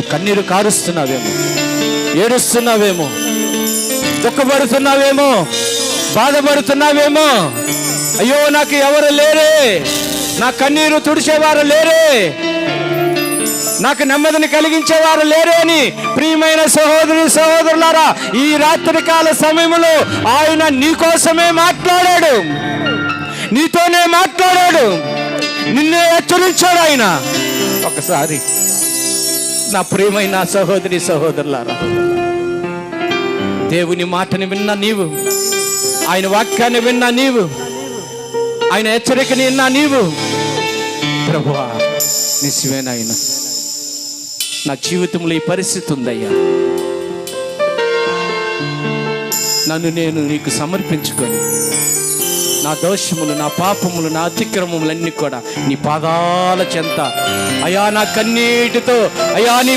నువ్వు కన్నీరు కారుస్తున్నావేమో, ఏడుస్తున్నావేమో, దుఃఖపడుతున్నావేమో, బాధపడుతున్నావేమో. అయ్యో నాకు ఎవరు లేరే, నా కన్నీరు తుడిచేవారు లేరే, నాకు నెమ్మదిని కలిగించేవారు లేరే అని ప్రియమైన సహోదరి సహోదరులారా, ఈ రాత్రికాల సమయంలో ఆయన నీకోసమే మాట్లాడాడు, నీతోనే మాట్లాడాడు, నిన్నే హెచ్చరించాడు ఆయన. ఒకసారి నా ప్రియమైన సహోదరి సహోదరులారా, దేవుని మాటని విన్నా నీవు, ఆయన వాక్యాన్ని విన్నా నీవు, ఆయన హెచ్చరికని విన్నా నీవు, ప్రభువా నిజమేనాయన, నా జీవితంలో ఈ పరిస్థితి ఉందయ్యా, నన్ను నేను నీకు సమర్పించుకొని నా దోషములు, నా పాపములు, నా అతిక్రమములన్నీ కూడా నీ పాదాల చెంత అయా నా కన్నీటితో అయా నీ